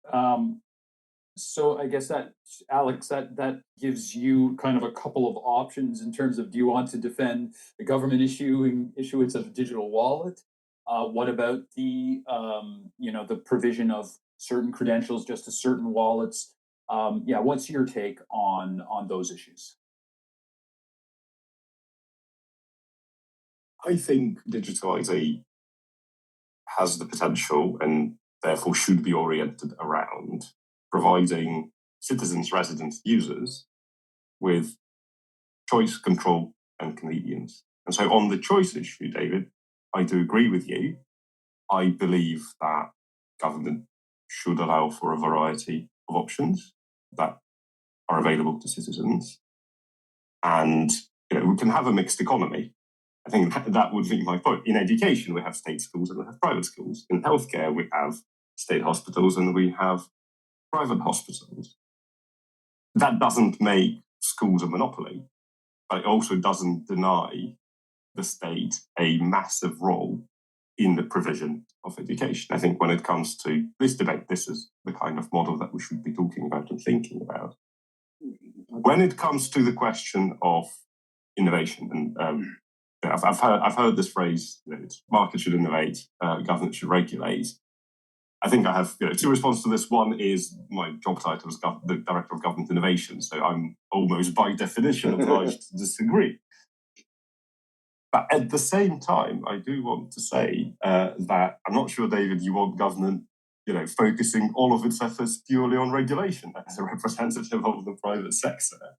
I guess that, Alex, that gives you kind of a couple of options in terms of, do you want to defend the government issuance of a digital wallet? What about the the provision of certain credentials just to certain wallets. What's your take on those issues? I think digital ID has the potential and therefore should be oriented around providing citizens, residents, users with choice, control, and convenience. And so on the choice issue, David, I do agree with you. I believe that government should allow for a variety of options that are available to citizens. And we can have a mixed economy. I think that would be my point. In education, we have state schools and we have private schools. In healthcare, we have state hospitals and we have private hospitals. That doesn't make schools a monopoly, but it also doesn't deny the state a massive role in the provision of education. I think when it comes to this debate, this is the kind of model that we should be talking about and thinking about. When it comes to the question of innovation, and I've heard this phrase, market should innovate, government should regulate. I think I have two responses to this. One is my job title is the Director of Government Innovation, so I'm almost by definition obliged to disagree. But at the same time, I do want to say that I'm not sure, David, you want government focusing all of its efforts purely on regulation as a representative of the private sector.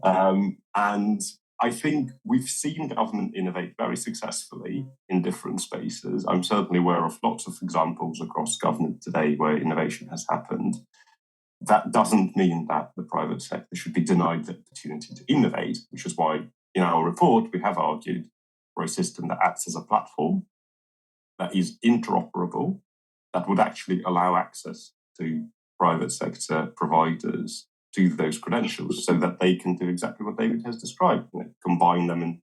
And I think we've seen government innovate very successfully in different spaces. I'm certainly aware of lots of examples across government today where innovation has happened. That doesn't mean that the private sector should be denied the opportunity to innovate, which is why in our report we have argued for a system that acts as a platform, that is interoperable, that would actually allow access to private sector providers to those credentials so that they can do exactly what David has described, combine them in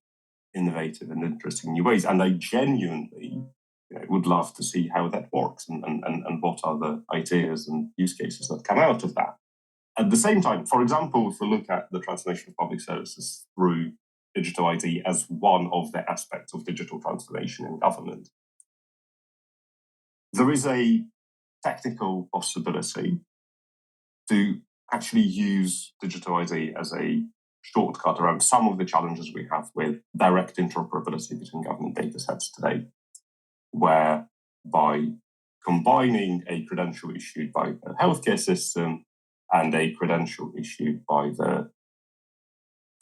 innovative and interesting new ways. And I genuinely would love to see how that works and what are the ideas and use cases that come out of that. At the same time, for example, if we look at the transformation of public services through digital ID as one of the aspects of digital transformation in government, there is a technical possibility to actually use digital ID as a shortcut around some of the challenges we have with direct interoperability between government data sets today, where by combining a credential issued by the healthcare system and a credential issued by the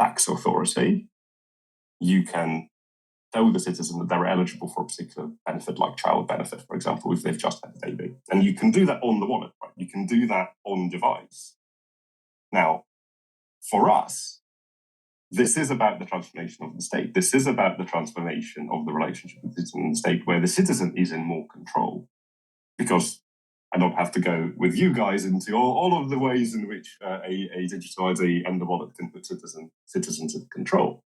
tax authority, you can tell the citizen that they're eligible for a particular benefit, like child benefit, for example, if they've just had a baby. And you can do that on the wallet, right? You can do that on device. Now, for us, this is about the transformation of the state. This is about the transformation of the relationship with the citizen and the state, where the citizen is in more control. Because I don't have to go with you guys into all of the ways in which a digital ID and the wallet can put citizens in control.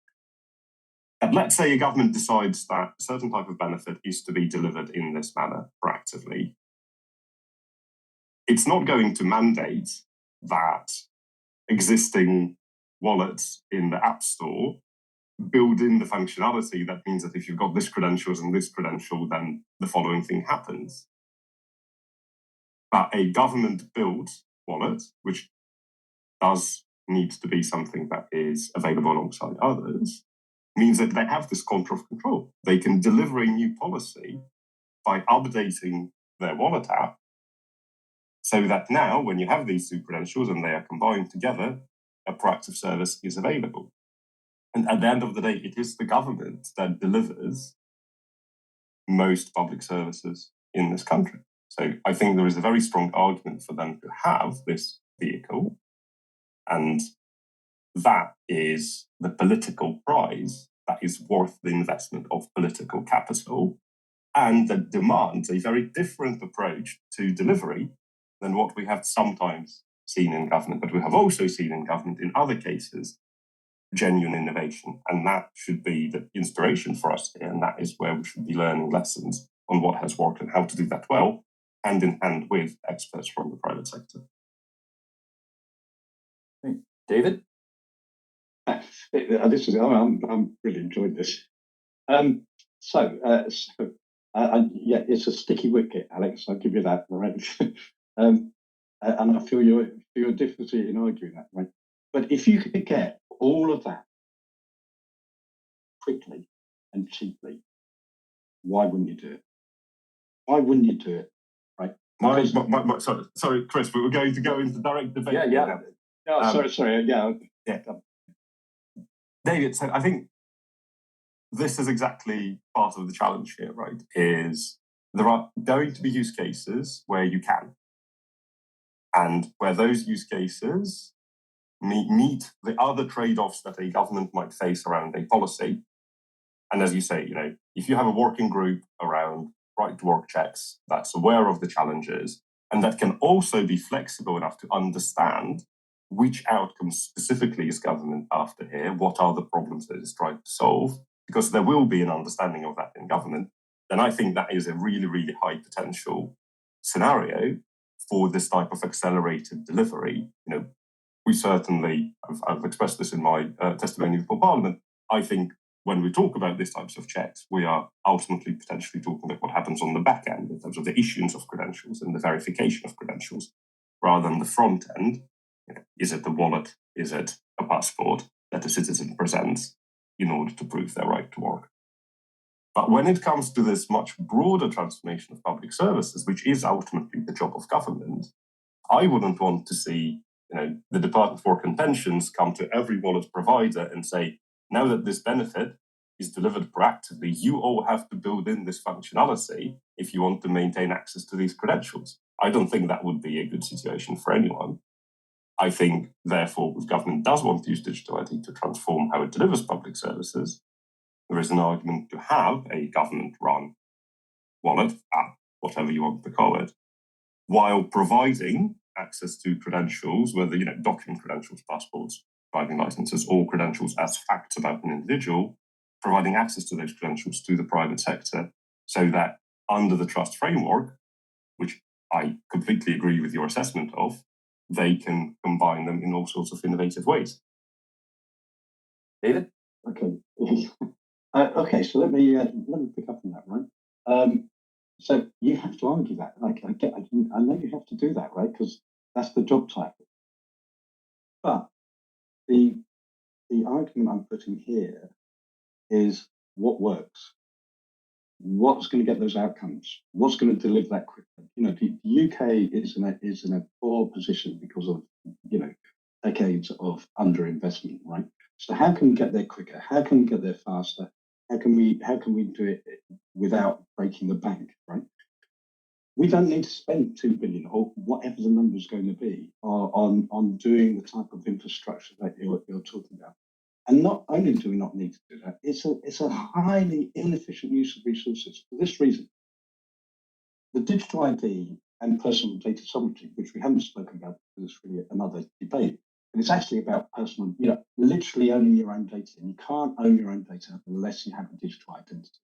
And let's say a government decides that a certain type of benefit is to be delivered in this manner proactively. It's not going to mandate that existing wallets in the App Store build in the functionality that means that if you've got this credentials and this credential, then the following thing happens. But a government-built wallet, which does need to be something that is available alongside others, means that they have this contour of control. They can deliver a new policy by updating their wallet app so that now, when you have these two credentials and they are combined together, a proactive service is available. And at the end of the day, it is the government that delivers most public services in this country. So I think there is a very strong argument for them to have this vehicle. And that is the political prize that is worth the investment of political capital, and that demands a very different approach to delivery than what we have sometimes seen in government. But we have also seen in government, in other cases, genuine innovation. And that should be the inspiration for us here. And that is where we should be learning lessons on what has worked and how to do that well, hand in hand with experts from the private sector. David? I'm really enjoying this. Yeah, it's a sticky wicket, Alex. I'll give you that. Right? And I feel your difficulty in arguing that, right? But if you could get all of that quickly and cheaply, why wouldn't you do it? Why wouldn't you do it, right? Sorry, Chris, but we're going to go into direct debate. Yeah. Sorry. Yeah. David, so I think this is exactly part of the challenge here, right? Is there are going to be use cases where you can, and where those use cases meet the other trade-offs that a government might face around a policy. And as you say, if you have a working group around right-to-work checks that's aware of the challenges and that can also be flexible enough to understand which outcomes specifically is government after here, what are the problems that it's trying to solve, because there will be an understanding of that in government, then I think that is a really, really high potential scenario for this type of accelerated delivery. We certainly, I've expressed this in my testimony before Parliament, I think when we talk about these types of checks, we are ultimately potentially talking about what happens on the back end in terms of the issuance of credentials and the verification of credentials, rather than the front end. Is it the wallet? Is it a passport that a citizen presents in order to prove their right to work? But when it comes to this much broader transformation of public services, which is ultimately the job of government, I wouldn't want to see the Department for Work and Pensions come to every wallet provider and say, now that this benefit is delivered proactively, you all have to build in this functionality if you want to maintain access to these credentials. I don't think that would be a good situation for anyone. I think, therefore, if government does want to use digital ID to transform how it delivers public services, there is an argument to have a government-run wallet, app, whatever you want to call it, while providing access to credentials, whether document credentials, passports, driving licenses, or credentials as facts about an individual, providing access to those credentials to the private sector, so that under the trust framework, which I completely agree with your assessment of, they can combine them in all sorts of innovative ways. David? Okay. Okay, so let me pick up on that, right? So you have to argue that. I know you have to do that, right? Because that's the job title. But the argument I'm putting here is what works. What's going to get those outcomes? What's going to deliver that quickly? The UK is in a poor position because of decades of underinvestment, right? So how can we get there quicker? How can we get there faster? How can we do it without breaking the bank, right? We don't need to spend 2 billion or whatever the number is going to be on doing the type of infrastructure that you're talking about. And not only do we not need to do that, it's a highly inefficient use of resources for this reason. The digital ID and personal data sovereignty, which we haven't spoken about, because it's really another debate, and it's actually about personal, literally owning your own data. And you can't own your own data unless you have a digital identity.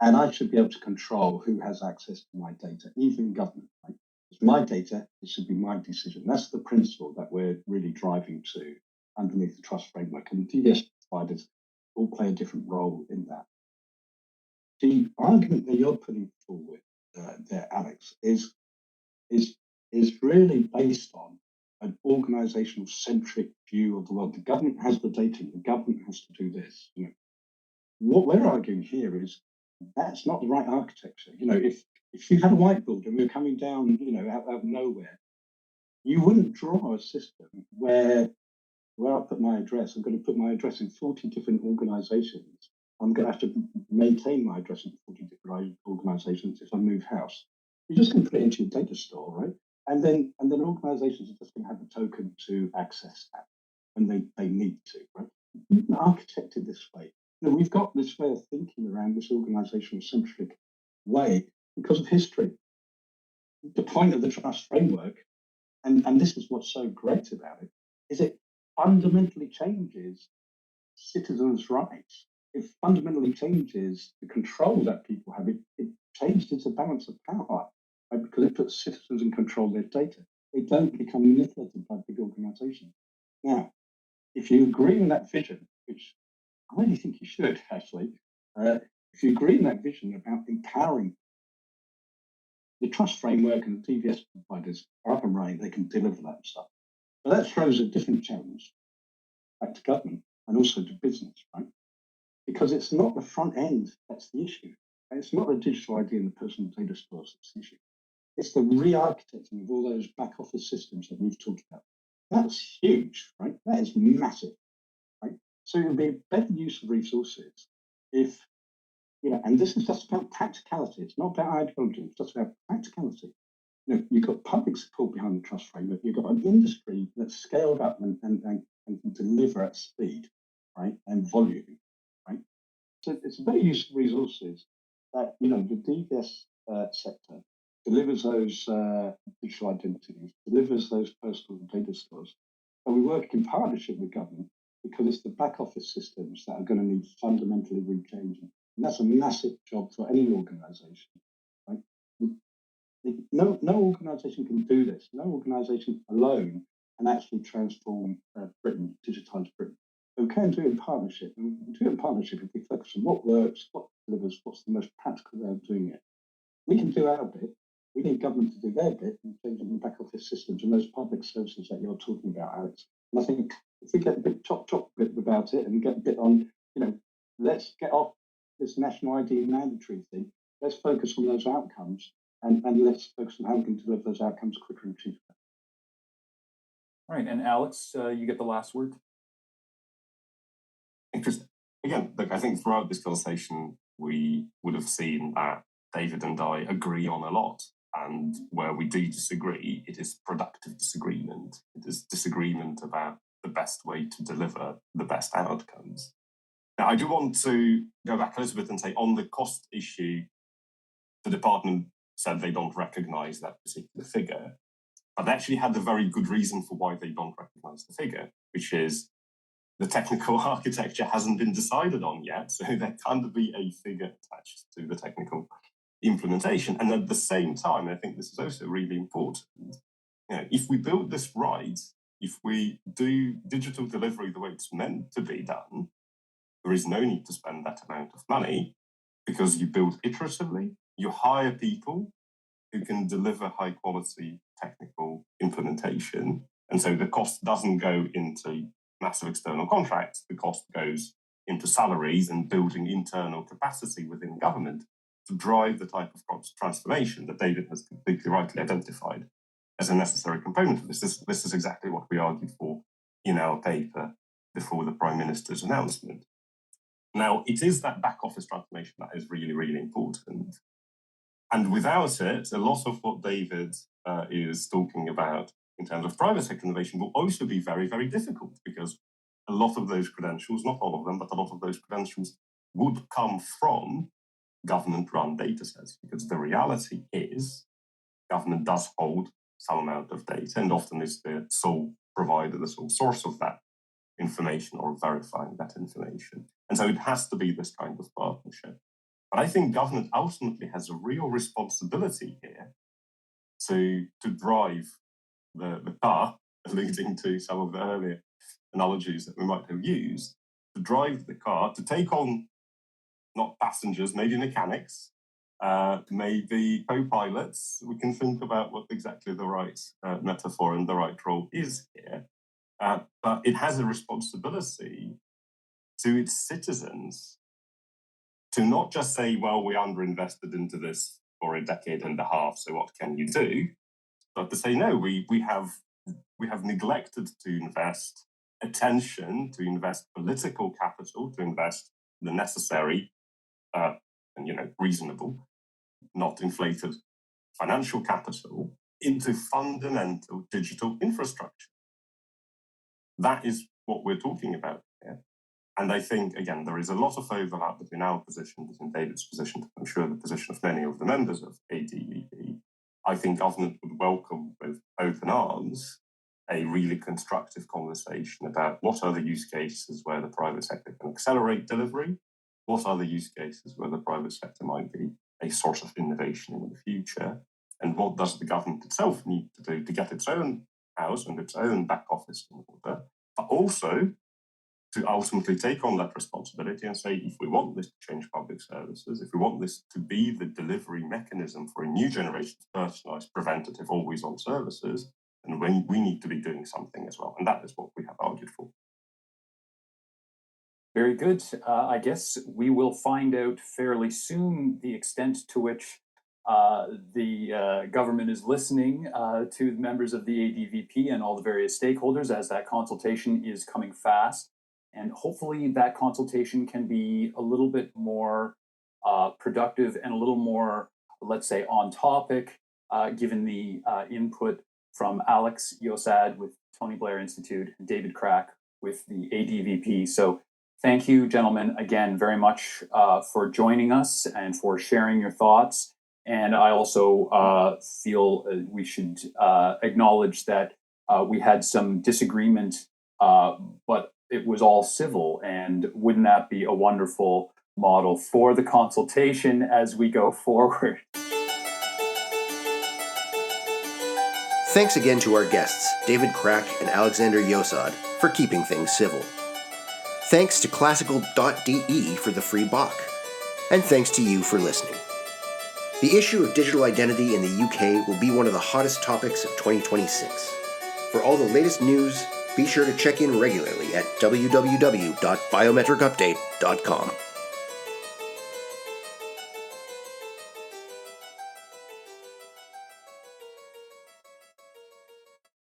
And I should be able to control who has access to my data, even government. Right? It's my data, it should be my decision. That's the principle that we're really driving to underneath the trust framework. And DDS providers all play a different role in that. The argument that you're putting forward there, Alex, is really based on an organizational centric view of the world. The government has the data, the government has to do this. What we're arguing here is that's not the right architecture. If you had a whiteboard and we were coming down, out of nowhere, you wouldn't draw a system where I put my address. I'm going to put my address in 40 different organizations. I'm going to have to maintain my address in 40 different organizations if I move house. You're just going to put it into your data store, right? And then organizations are just going to have a token to access that, and they need to, right? You can architect it this way. We've got this way of thinking around this organizational centric way because of history. The point of the trust framework, and this is what's so great about it, is it fundamentally changes citizens' rights. It fundamentally changes the control that people have. It changes the balance of power, right? Because it puts citizens in control of their data. They don't become manipulated by big organizations. Now, if you agree with that vision, which I really think you should, actually, if you agree in that vision about empowering, the trust framework and the DVS providers are up and running, they can deliver that stuff. But that throws a different challenge back to government and also to business, right? Because it's not the front end that's the issue. It's not the digital ID and the personal data stores that's the issue. It's the re-architecting of all those back office systems that we've talked about. That's huge, right? That is massive, right? So it would be a better use of resources if, and this is just about practicality. It's not about ideology. It's just about practicality. You've got public support behind the trust framework. You've got an industry that's scaled up and can deliver at speed, right, and volume, right? So it's a better use of resources that, the DVS sector delivers those digital identities, delivers those personal data stores. And we work in partnership with government because it's the back office systems that are going to need fundamentally rechanging. And that's a massive job for any organisation, right? No organisation can do this. No organisation alone can actually transform Britain, digitise Britain. But we can do it in partnership. And we can do it in partnership if we focus on what works, what delivers, what's the most practical way of doing it. We can do our bit. We need government to do their bit in changing the back office systems and those public services that you're talking about, Alex. And I think if we get a bit chop bit about it and get a bit on, let's get off this national ID mandatory thing. Let's focus on those outcomes and let's focus on how we can deliver those outcomes quicker and cheaper. Right. And Alex, you get the last word. Interesting. Again, look, I think throughout this conversation, we would have seen that David and I agree on a lot. And where we do disagree, it is productive disagreement. It is disagreement about the best way to deliver the best outcomes. Now, I do want to go back, Elizabeth, and say on the cost issue, the department said they don't recognise that particular figure. But they actually had a very good reason for why they don't recognise the figure, which is the technical architecture hasn't been decided on yet. So there can't be a figure attached to the technical implementation. And at the same time, I think this is also really important. If we build this right, if we do digital delivery the way it's meant to be done, there is no need to spend that amount of money because you build iteratively, you hire people who can deliver high quality technical implementation. And so the cost doesn't go into massive external contracts. The cost goes into salaries and building internal capacity within government to drive the type of transformation that David has completely rightly identified as a necessary component of this. This is exactly what we argued for in our paper before the Prime Minister's announcement. Now, it is that back office transformation that is really, really important. And without it, a lot of what David is talking about in terms of private sector innovation will also be very, very difficult because a lot of those credentials, not all of them, but a lot of those credentials would come from government-run data sets, because the reality is government does hold some amount of data and often is the sole provider, the sole source of that information or verifying that information. And so it has to be this kind of partnership. But I think government ultimately has a real responsibility here to drive the car, alluding to some of the earlier analogies that we might have used, to drive the car, to take on not passengers, maybe mechanics, maybe co-pilots. We can think about what exactly the right metaphor and the right role is here. But it has a responsibility to its citizens to not just say, well, we underinvested into this for a decade and a half, so what can you do? But to say, no, we have neglected to invest attention, to invest political capital, to invest the necessary and reasonable, not inflated financial capital into fundamental digital infrastructure. That is what we're talking about here. And I think, again, there is a lot of overlap between our position, between David's position, I'm sure the position of many of the members of ADVP. I think government would welcome with open arms a really constructive conversation about what are the use cases where the private sector can accelerate delivery, what are the use cases where the private sector might be a source of innovation in the future, and what does the government itself need to do to get its own house and its own back office in order, but also to ultimately take on that responsibility and say, if we want this to change public services, if we want this to be the delivery mechanism for a new generation of personalised, preventative, always-on services, then we need to be doing something as well. And that is what we have argued for. Very good. I guess we will find out fairly soon the extent to which the government is listening to the members of the ADVP and all the various stakeholders, as that consultation is coming fast. And hopefully that consultation can be a little bit more productive and a little more, let's say, on topic, given the input from Alex Iosad with Tony Blair Institute and David Crack with the ADVP. So thank you, gentlemen, again, very much for joining us and for sharing your thoughts. And I also feel we should acknowledge that we had some disagreement, but it was all civil. And wouldn't that be a wonderful model for the consultation as we go forward? Thanks again to our guests, David Crack and Alexander Iosad, for keeping things civil. Thanks to classical.de for the free Bach. And thanks to you for listening. The issue of digital identity in the UK will be one of the hottest topics of 2026. For all the latest news, be sure to check in regularly at www.biometricupdate.com.